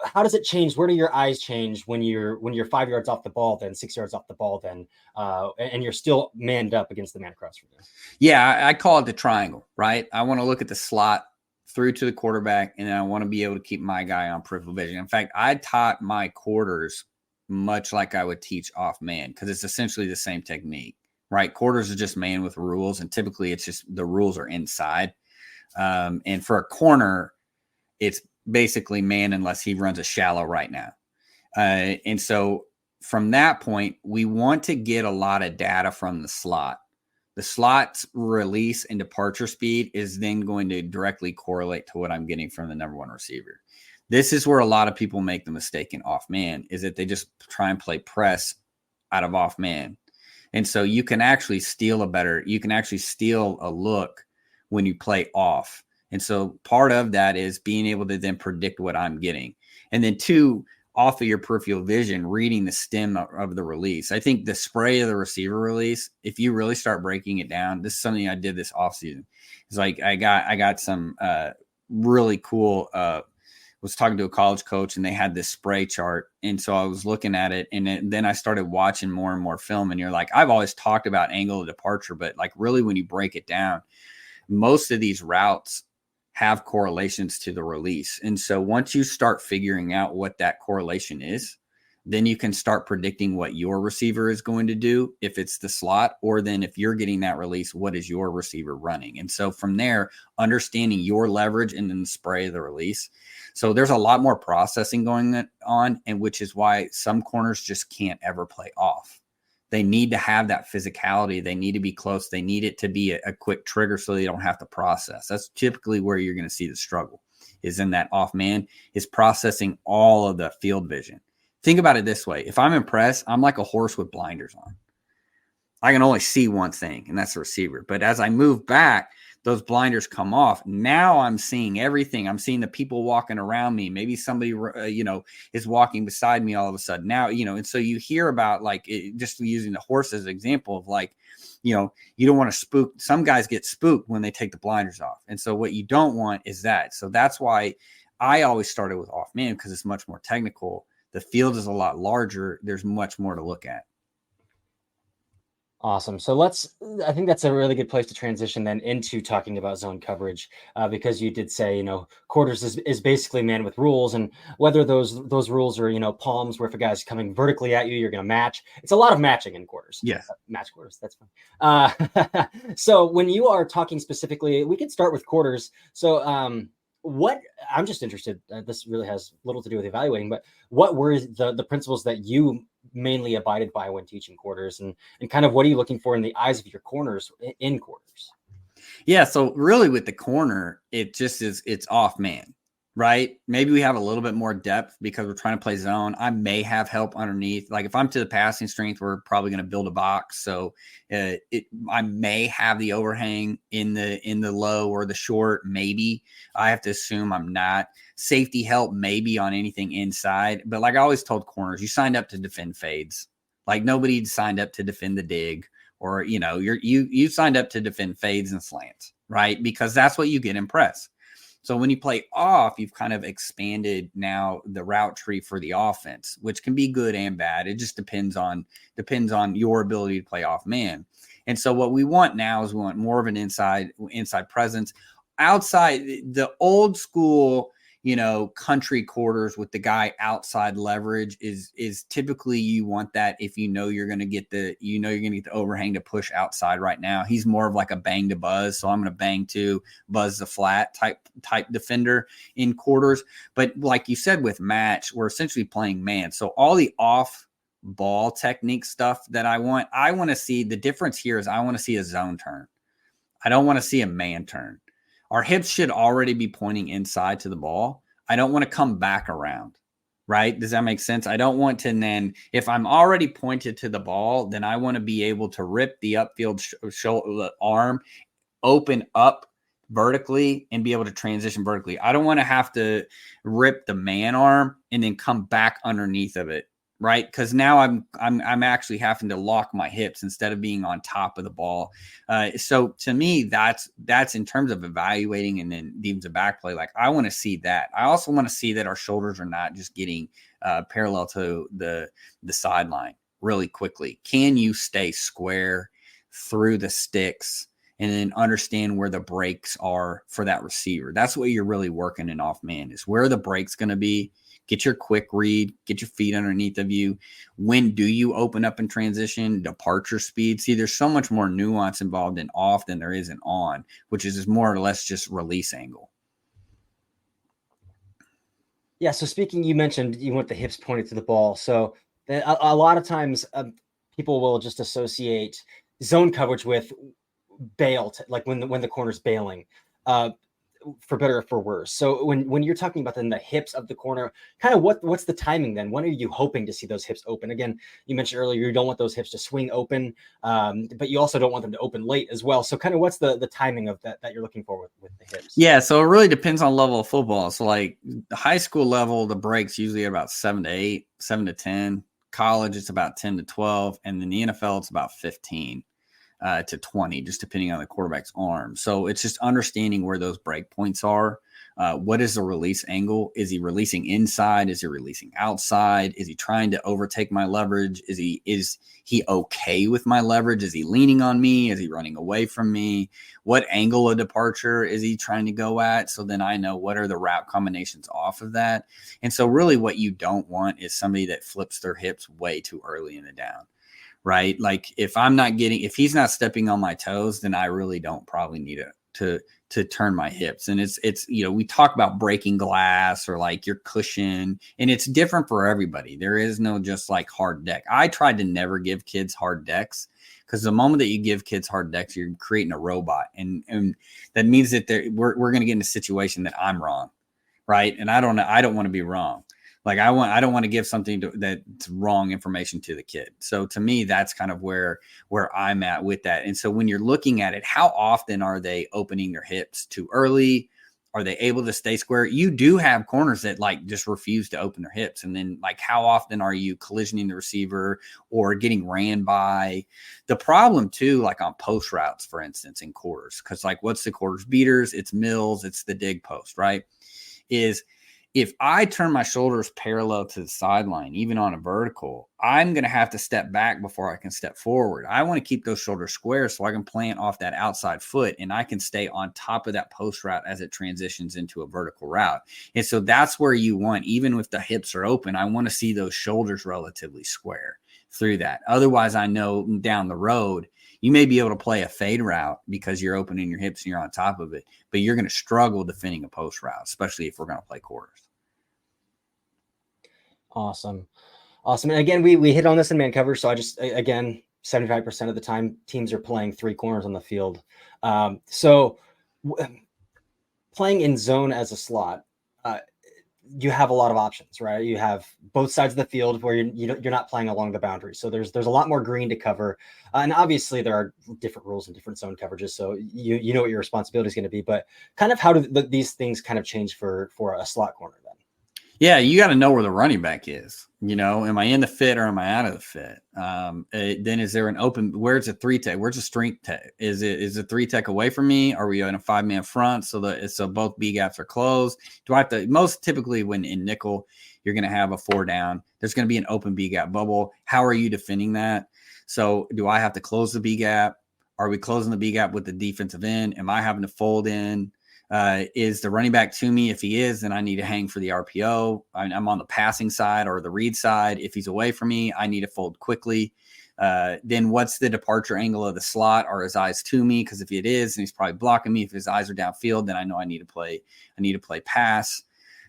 How does it change? Where do your eyes change when you're 5 yards off the ball, then 6 yards off the ball, then and you're still manned up against the man across from you? Yeah, I call it the triangle, right? I want to look at the slot through to the quarterback, and then I want to be able to keep my guy on peripheral vision. In fact, I taught my quarters much like I would teach off man because it's essentially the same technique, right? Quarters are just man with rules, and typically it's just the rules are inside. And for a corner, it's basically man unless he runs a shallow right now. And so from that point, we want to get a lot of data from the slot. The slot's release and departure speed is then going to directly correlate to what I'm getting from the number one receiver. This is where a lot of people make the mistake in off man is that they just try and play press out of off man. And so you can actually steal a look when you play off. And so part of that is being able to then predict what I'm getting. And then 2, off of your peripheral vision, reading the stem of the release. I think the spray of the receiver release, if you really start breaking it down, this is something I did this offseason. It's like I got some really cool was talking to a college coach and they had this spray chart. And so I was looking at it and then I started watching more and more film. And you're like, I've always talked about angle of departure, but like really when you break it down, most of these routes have correlations to the release. And so once you start figuring out what that correlation is, then you can start predicting what your receiver is going to do if it's the slot, or then if you're getting that release, what is your receiver running? And so from there, understanding your leverage and then the spray of the release. So there's a lot more processing going on, and which is why some corners just can't ever play off. They need to have that physicality. They need to be close. They need it to be a quick trigger so they don't have to process. That's typically where you're going to see the struggle, is in that off man, is processing all of the field vision. Think about it this way. If I'm in press, I'm like a horse with blinders on. I can only see one thing, and that's the receiver. But as I move back, those blinders come off. Now I'm seeing everything. I'm seeing the people walking around me. Maybe somebody, is walking beside me all of a sudden. Now, and so you hear about, like, just using the horse as an example of, like, you don't want to spook. Some guys get spooked when they take the blinders off. And so what you don't want is that. So that's why I always started with off man, because it's much more technical. The field is a lot larger. There's much more to look at. Awesome. So I think that's a really good place to transition then into talking about zone coverage, because you did say, quarters is basically man with rules, and whether those rules are, palms, where if a guy's coming vertically at you, you're going to match. It's a lot of matching in quarters. Yeah. Match quarters. That's fine. So when you are talking specifically, we could start with quarters. So, what I'm just interested, this really has little to do with evaluating, but what were the principles that you mainly abided by when teaching quarters, and kind of what are you looking for in the eyes of your corners in quarters? Yeah. So really with the corner, it just is, it's off man, right? Maybe we have a little bit more depth because we're trying to play zone. I may have help underneath. Like if I'm to the passing strength, we're probably going to build a box. So I may have the overhang in the low or the short. Maybe I have to assume I'm not. Safety help maybe on anything inside. But like I always told corners, you signed up to defend fades. Like nobody signed up to defend the dig, or, you signed up to defend fades and slants, right? Because that's what you get in press. So when you play off, you've kind of expanded now the route tree for the offense, which can be good and bad. It just depends on your ability to play off man. And so what we want now is we want more of an inside presence. Outside, the old school, country quarters with the guy outside leverage is typically, you want that if you're going to get the overhang to push outside. Right now, he's more of like a bang to buzz. So I'm going to bang to buzz the flat type defender in quarters. But like you said, with match, we're essentially playing man. So all the off ball technique stuff that I want to see, the difference here is I want to see a zone turn. I don't want to see a man turn. Our hips should already be pointing inside to the ball. I don't want to come back around, right? Does that make sense? I don't want to then, if I'm already pointed to the ball, then I want to be able to rip the upfield arm, open up vertically, and be able to transition vertically. I don't want to have to rip the man arm and then come back underneath of it, right? Because now I'm actually having to lock my hips instead of being on top of the ball. So to me, that's in terms of evaluating and then defensive back play. Like I want to see that. I also want to see that our shoulders are not just getting parallel to the sideline really quickly. Can you stay square through the sticks and then understand where the breaks are for that receiver? That's what you're really working in off man, is where the break's going to be. Get your quick read, get your feet underneath of you. When do you open up in transition? Departure speed. See, there's so much more nuance involved in off than there is in on, which is more or less just release angle. Yeah. So speaking, you mentioned you want the hips pointed to the ball. So a lot of times people will just associate zone coverage with bail, like when the corner's bailing. For better or for worse. So when you're talking about then the hips of the corner, kind of what's the timing then? When are you hoping to see those hips open? Again, you mentioned earlier you don't want those hips to swing open, but you also don't want them to open late as well. So kind of what's the timing of that you're looking for with the hips? Yeah, so it really depends on level of football. So like the high school level, the breaks usually are about 7 to 8, 7 to 10. College, it's about 10 to 12. And then the NFL, it's about 15. To 20, just depending on the quarterback's arm. So it's just understanding where those break points are. What is the release angle? Is he releasing inside? Is he releasing outside? Is he trying to overtake my leverage? Is he okay with my leverage? Is he leaning on me? Is he running away from me? What angle of departure is he trying to go at? So then I know what are the route combinations off of that. And so really what you don't want is somebody that flips their hips way too early in the down, right? Like if he's not stepping on my toes, then I really don't probably need to turn my hips. And it's we talk about breaking glass or like your cushion, and it's different for everybody. There is no just like hard deck. I tried to never give kids hard decks, because the moment that you give kids hard decks, you're creating a robot, and that means that we're going to get in a situation that I'm wrong, right? And I don't want to be wrong. Like I don't want to give something that's wrong information to the kid. So to me, that's kind of where I'm at with that. And so when you're looking at it, how often are they opening their hips too early? Are they able to stay square? You do have corners that like just refuse to open their hips. And then like, how often are you collisioning the receiver or getting ran by? The problem too, like on post routes, for instance, in quarters, because like what's the quarters beaters? It's mills, it's the dig post, right? Is if I turn my shoulders parallel to the sideline, even on a vertical, I'm going to have to step back before I can step forward. I want to keep those shoulders square so I can plant off that outside foot and I can stay on top of that post route as it transitions into a vertical route. And so that's where you want, even if the hips are open, I want to see those shoulders relatively square through that. Otherwise, I know down the road, you may be able to play a fade route because you're opening your hips and you're on top of it, but you're going to struggle defending a post route, especially if we're going to play quarters. Awesome. And again, we hit on this in man coverage. So 75% of the time teams are playing three corners on the field. Playing in zone as a slot, you have a lot of options, right? You have both sides of the field where you're not playing along the boundary. So there's a lot more green to cover. And obviously there are different rules and different zone coverages. So you know what your responsibility is going to be, but kind of how do these things kind of change for a slot corner then? Yeah, you got to know where the running back is. Am I in the fit or am I out of the fit? Then is there an open? Where's the three tech? Where's the strength tech? Is the three tech away from me? Are we in a 5-man front so both B gaps are closed? Do I have to? Most typically, when in nickel, you're going to have a 4 down. There's going to be an open B gap bubble. How are you defending that? So do I have to close the B gap? Are we closing the B gap with the defensive end? Am I having to fold in? Is the running back to me? If he is, then I need to hang for the RPO. I'm on the passing side or the read side. If he's away from me, I need to fold quickly. Then what's the departure angle of the slot? Are his eyes to me? Because if it is, then he's probably blocking me. If his eyes are downfield, then I know I need to play pass.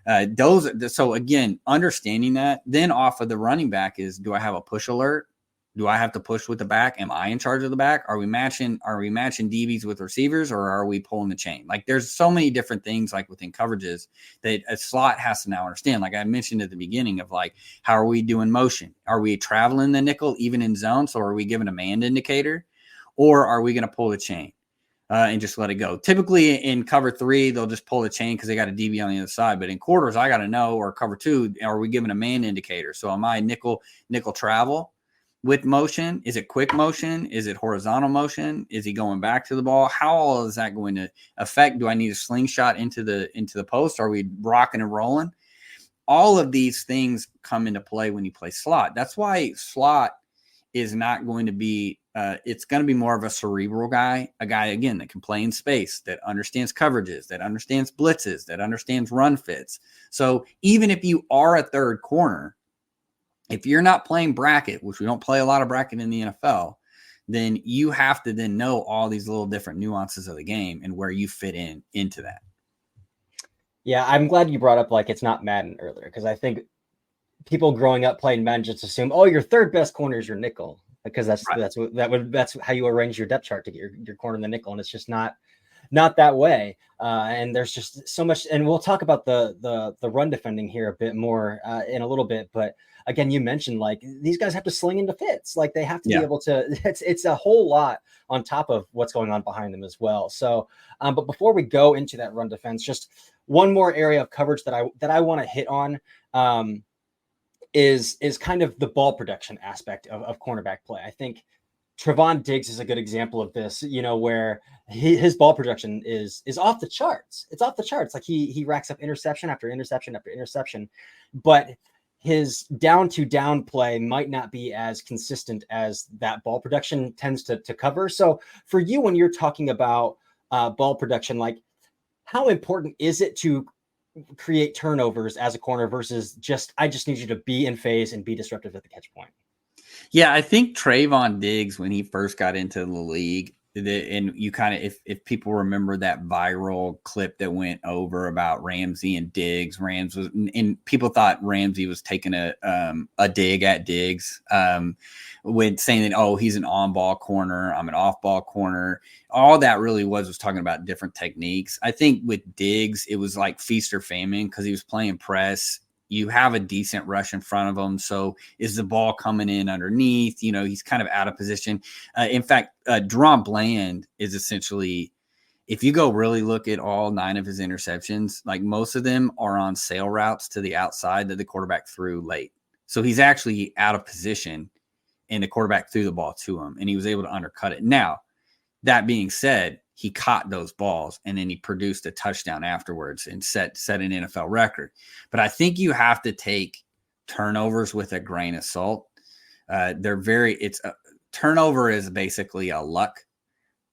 So again, understanding that, then off of the running back is, do I have a push alert? Do I have to push with the back? Am I in charge of the back? Are we matching DBs with receivers, or are we pulling the chain? Like there's so many different things like within coverages that a slot has to now understand. Like I mentioned at the beginning of like, how are we doing motion? Are we traveling the nickel even in zone? So are we giving a man indicator, or are we going to pull the chain and just let it go? Typically in cover 3, they'll just pull the chain because they got a DB on the other side. But in quarters, I got to know, or cover 2, are we giving a man indicator? So am I nickel travel with motion? Is it quick motion? Is it horizontal motion? Is he going back to the ball? How all is that going to affect? Do I need a slingshot into the post? Are we rocking and rolling? All of these things come into play when you play slot. That's why slot is not going to be it's going to be more of a cerebral guy, a guy, again, that can play in space, that understands coverages, that understands blitzes, that understands run fits. So even if you are a third corner, if you're not playing bracket, which we don't play a lot of bracket in the NFL, then you have to then know all these little different nuances of the game and where you fit into that. Yeah, I'm glad you brought up like it's not Madden earlier, because I think people growing up playing Madden just assume, oh, your third best corner is your nickel, because that's how you arrange your depth chart to get your corner in the nickel, and it's just not that way. And there's just so much, and we'll talk about the run defending here a bit more in a little bit, but again, you mentioned like these guys have to sling into fits. Like they have to be able to, it's a whole lot on top of what's going on behind them as well. So, but before we go into that run defense, just one more area of coverage that I want to hit on is kind of the ball production aspect of cornerback play. I think Trevon Diggs is a good example of this, where his ball production is off the charts. It's off the charts. Like he racks up interception after interception after interception, but his down to down play might not be as consistent as that ball production tends to cover. So for you, when you're talking about ball production, like how important is it to create turnovers as a corner versus I just need you to be in phase and be disruptive at the catch point? Yeah, I think Trevon Diggs, when he first got into the league, and you kind of, if people remember that viral clip that went over about Ramsey and Diggs, and people thought Ramsey was taking a dig at Diggs, with saying that, oh, he's an on-ball corner, I'm an off-ball corner. All that really was talking about different techniques. I think with Diggs, it was like feast or famine because he was playing press. You have a decent rush in front of him. So is the ball coming in underneath? He's kind of out of position. In fact, DeRon Bland is essentially, if you go really look at all 9 of his interceptions, like most of them are on sail routes to the outside that the quarterback threw late. So he's actually out of position and the quarterback threw the ball to him and he was able to undercut it. Now, that being said, he caught those balls and then he produced a touchdown afterwards and set an NFL record. But I think you have to take turnovers with a grain of salt. Turnover is basically a luck.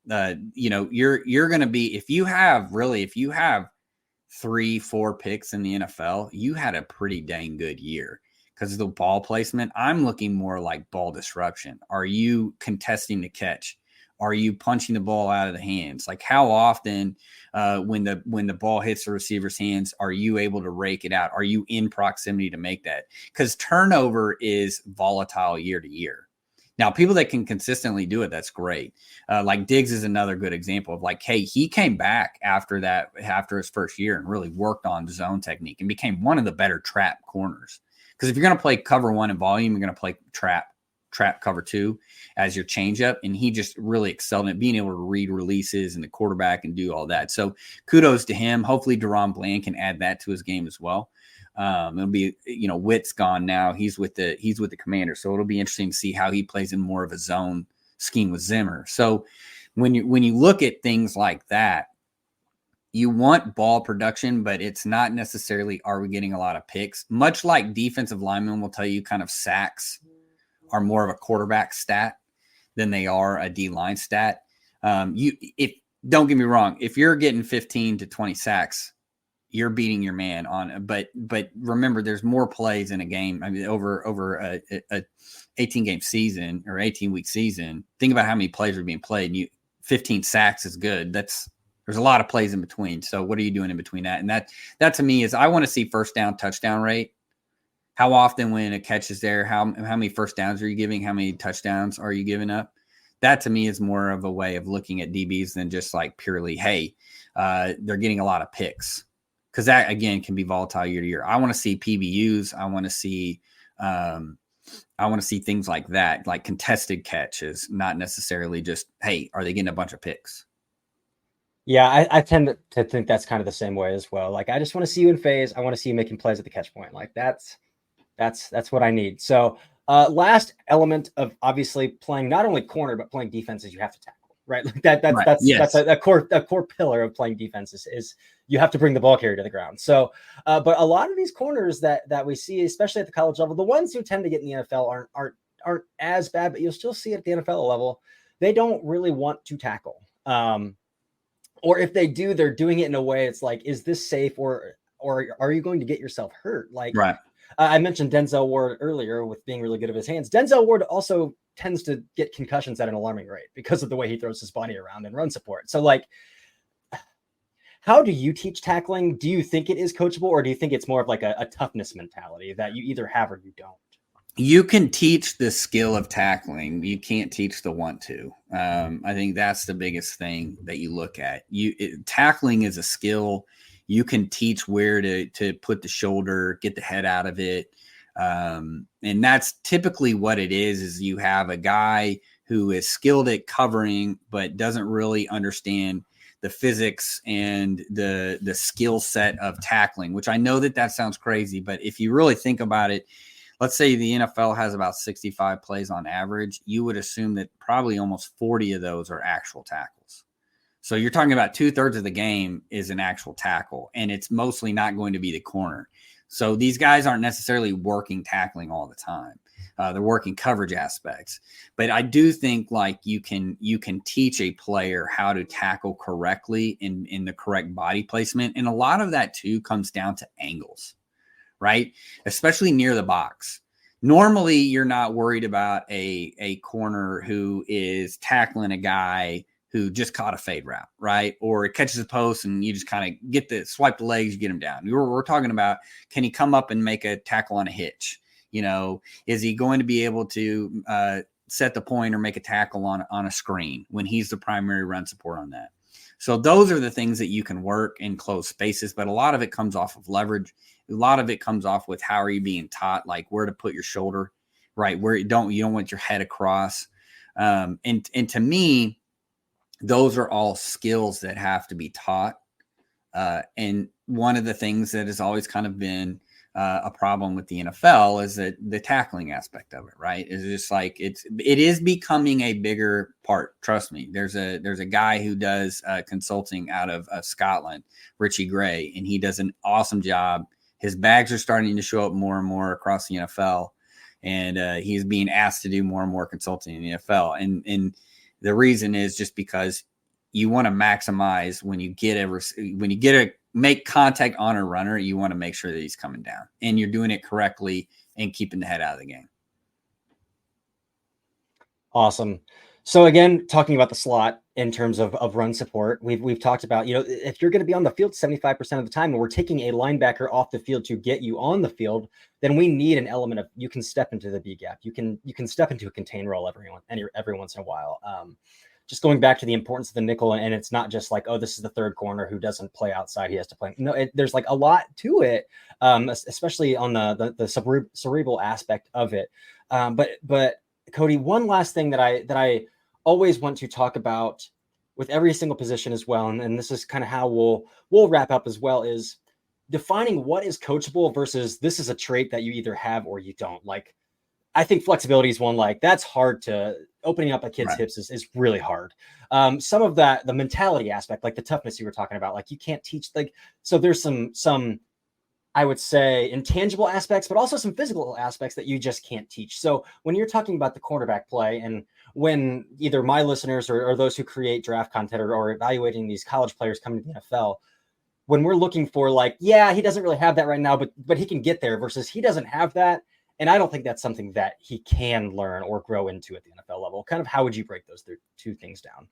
You're going to be, if you have 3-4 picks in the NFL, you had a pretty dang good year because of the ball placement. I'm looking more like ball disruption. Are you contesting the catch? Are you punching the ball out of the hands? Like how often when the ball hits the receiver's hands, are you able to rake it out? Are you in proximity to make that? Because turnover is volatile year to year. Now, people that can consistently do it, that's great. Like Diggs is another good example of like, hey, he came back after his first year and really worked on zone technique and became one of the better trap corners. Because if you're going to play cover 1 in volume, you're going to play trap cover 2 as your changeup. And he just really excelled at being able to read releases and the quarterback and do all that. So kudos to him. Hopefully DeRon Bland can add that to his game as well. It'll be, Witt's gone now. He's with the Commanders. So it'll be interesting to see how he plays in more of a zone scheme with Zimmer. So when you look at things like that, you want ball production, but it's not necessarily, are we getting a lot of picks? Much like defensive linemen will tell you, kind of sacks are more of a quarterback stat than they are a D-line stat. Don't get me wrong, if you're getting 15 to 20 sacks, you're beating your man on. But remember, there's more plays in a game. I mean, over a 18-game season or 18-week season. Think about how many plays are being played. And 15 sacks is good. There's a lot of plays in between. So what are you doing in between that? And that to me is, I want to see first down touchdown rate. How often when a catch is there, how many first downs are you giving? How many touchdowns are you giving up? That to me is more of a way of looking at DBs than just like purely, hey, they're getting a lot of picks. Because that, again, can be volatile year to year. I want to see PBUs. I want to see things like that, like contested catches, not necessarily just, hey, are they getting a bunch of picks? Yeah, I tend to think that's kind of the same way as well. Like, I just want to see you in phase. I want to see you making plays at the catch point. Like that's what I need. So last element of obviously playing not only corner, but playing defense is you have to tackle, right? Like that's a core pillar of playing defense is you have to bring the ball carrier to the ground. So, but a lot of these corners that we see, especially at the college level, the ones who tend to get in the NFL aren't as bad, but you'll still see it at the NFL level. They don't really want to tackle. Or if they do, they're doing it in a way it's like, is this safe or are you going to get yourself hurt? Like, right. I mentioned Denzel Ward earlier with being really good at his hands. Denzel Ward also tends to get concussions at an alarming rate because of the way he throws his body around and run support. So like, how do you teach tackling? Do you think it is coachable, or do you think it's more of like a toughness mentality that you either have or you don't? You can teach the skill of tackling. You can't teach the want to. I think that's the biggest thing that you look at. Tackling is a skill. You can teach where to put the shoulder, get the head out of it. And that's typically what it is you have a guy who is skilled at covering, but doesn't really understand the physics and the skill set of tackling, which I know that sounds crazy, but if you really think about it, let's say the NFL has about 65 plays on average, you would assume that probably almost 40 of those are actual tackles. So you're talking about 2/3 of the game is an actual tackle, and it's mostly not going to be the corner. So these guys aren't necessarily working tackling all the time. They're working coverage aspects. But I do think like you can teach a player how to tackle correctly in the correct body placement. And a lot of that too comes down to angles, right? Especially near the box. Normally you're not worried about a corner who is tackling a guy who just caught a fade route, right? Or it catches a post and you just kind of get the swipe the legs, you get him down. We're talking about, can he come up and make a tackle on a hitch? You know, is he going to be able to set the point or make a tackle on a screen when he's the primary run support on that? So those are the things that you can work in closed spaces, but a lot of it comes off of leverage. A lot of it comes off with how are you being taught, like where to put your shoulder, right? Where you don't want your head across. And to me, those are all skills that have to be taught. And one of the things that has always kind of been a problem with the NFL is that the tackling aspect of it, right? Is just like it is becoming a bigger part. Trust me. There's a guy who does consulting out of Scotland, Richie Gray, and he does an awesome job. His bags are starting to show up more and more across the NFL, and he's being asked to do more and more consulting in the NFL. And the reason is just because you want to maximize when you get a make contact on a runner, you want to make sure that he's coming down and you're doing it correctly and keeping the head out of the game. Awesome. So again, talking about the slot in terms of run support, we've talked about, if you're going to be on the field 75% of the time and we're taking a linebacker off the field to get you on the field, then we need an element of, you can step into the B gap. You can step into a contain role every once in a while. Just going back to the importance of the nickel, and it's not just like, oh, this is the third corner who doesn't play outside, he has to play. No, there's like a lot to it, especially on the cerebral aspect of it. But Cody, one last thing that I always want to talk about with every single position as well, and this is kind of how we'll wrap up as well, is defining what is coachable versus this is a trait that you either have or you don't. Like, I think flexibility is one, like that's hard to opening up a kid's hips is really hard. Some of that, the mentality aspect, like the toughness you were talking about, like you can't teach, like, so there's some, I would say intangible aspects, but also some physical aspects that you just can't teach. So when you're talking about the cornerback play, and when either my listeners or those who create draft content or evaluating these college players coming to the NFL, when we're looking for like, yeah, he doesn't really have that right now, but he can get there versus he doesn't have that. And I don't think that's something that he can learn or grow into at the NFL level. Kind of how would you break those two things down?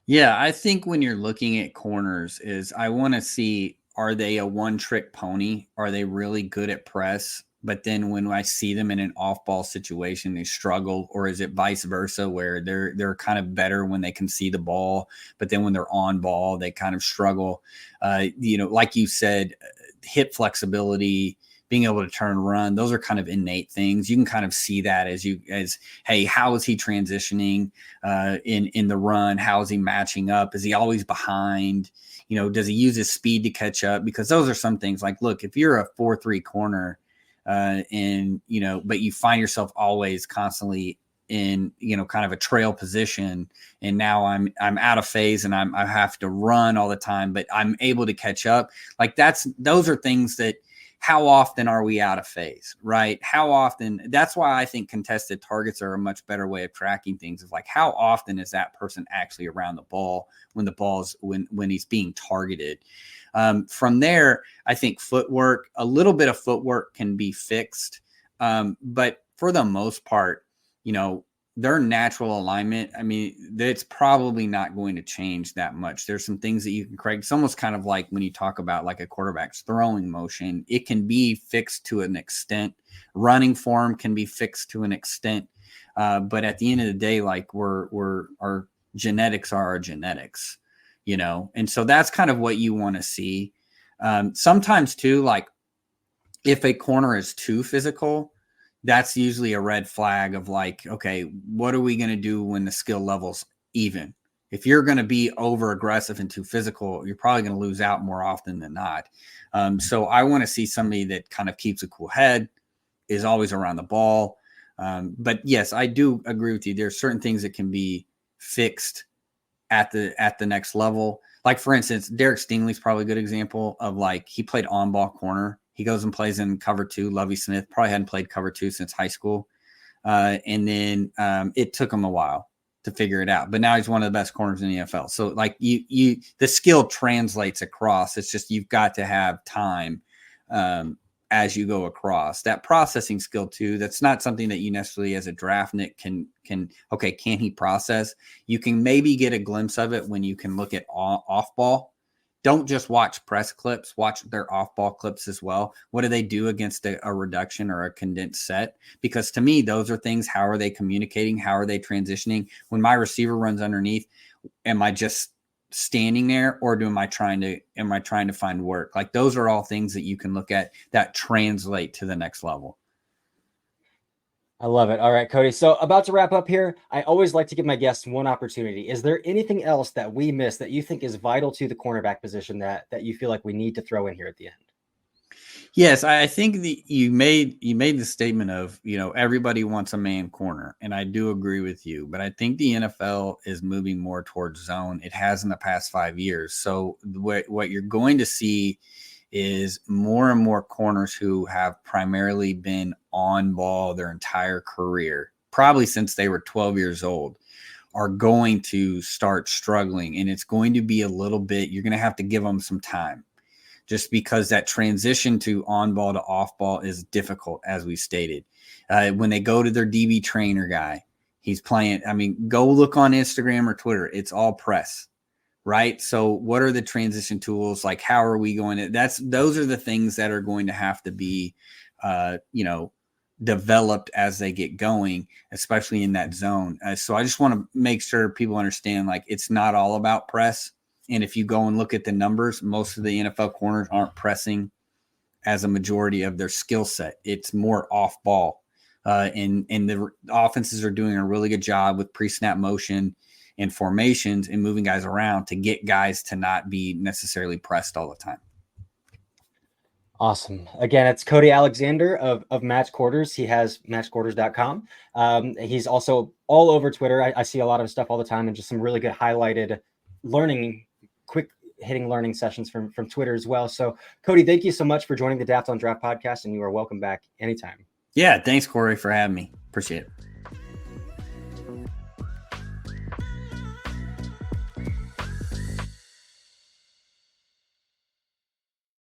Yeah, I think when you're looking at corners is I want to see, are they a one-trick pony? Are they really good at press? But then when I see them in an off-ball situation, they struggle, or is it vice versa where they're kind of better when they can see the ball, but then when they're on ball, they kind of struggle. Like you said, hip flexibility, being able to turn and run, those are kind of innate things. You can kind of see that as hey, how is he transitioning in the run? How is he matching up? Is he always behind? Does he use his speed to catch up? Because those are some things like, look, if you're a 4-3 corner but you find yourself always constantly in, kind of a trail position, and now I'm out of phase and I have to run all the time, but I'm able to catch up. Like those are things that, how often are we out of phase, right? How often? That's why I think contested targets are a much better way of tracking things. Is like, how often is that person actually around the ball when he's being targeted? From there, I think a little bit of footwork can be fixed. But for the most part, their natural alignment, I mean, it's probably not going to change that much. There's some things that you can correct. It's almost kind of like when you talk about like a quarterback's throwing motion, it can be fixed to an extent. Running form can be fixed to an extent. But at the end of the day, like our genetics are our genetics, and so that's kind of what you want to see. Sometimes too, like if a corner is too physical, that's usually a red flag of like, okay, what are we going to do when the skill level's even? If you're going to be over aggressive and too physical, you're probably going to lose out more often than not. So I want to see somebody that kind of keeps a cool head, is always around the ball. But yes, I do agree with you. There's certain things that can be fixed at the next level. Like, for instance, Derek Stingley's probably a good example of, like, he played on ball corner. He goes and plays in cover 2. Lovie Smith probably hadn't played cover 2 since high school. And then it took him a while to figure it out, but now he's one of the best corners in the NFL. So, like, the skill translates across. It's just, you've got to have time as you go across that processing skill too. That's not something that you necessarily as a draftnik can he process? You can maybe get a glimpse of it when you can look at off ball. Don't just watch press clips, watch their off ball clips as well. What do they do against a reduction or a condensed set? Because to me, those are things. How are they communicating? How are they transitioning? When my receiver runs underneath, am I just standing there, or am I trying to find work? Like, those are all things that you can look at that translate to the next level. I love it. All right, Cody. So, about to wrap up here. I always like to give my guests one opportunity. Is there anything else that we missed that you think is vital to the cornerback position that you feel like we need to throw in here at the end? Yes, I think you made the statement of, everybody wants a man corner, and I do agree with you. But I think the NFL is moving more towards zone. It has in the past 5 years. So what you're going to see is more and more corners who have primarily been on ball their entire career, probably since they were 12 years old, are going to start struggling. And it's going to be a little bit, you're going to have to give them some time, just because that transition to on ball to off ball is difficult, as we stated. When they go to their DB trainer guy, he's playing. I mean, go look on Instagram or Twitter. It's all press, right? So what are the transition tools? Like, how are we going to, those are the things that are going to have to be, developed as they get going, especially in that zone. So I just want to make sure people understand, like, it's not all about press. And if you go and look at the numbers, most of the NFL corners aren't pressing as a majority of their skill set. It's more off ball. And the offenses are doing a really good job with pre-snap motion and formations and moving guys around to get guys to not be necessarily pressed all the time. Awesome. Again, it's Cody Alexander of Match Quarters. He has matchquarters.com. He's also all over Twitter. I see a lot of stuff all the time, and just some really good highlighted quick hitting learning sessions from Twitter as well. So, Cody, thank you so much for joining the Daft on Draft podcast, and you are welcome back anytime. Yeah. Thanks, Cory, for having me. Appreciate it.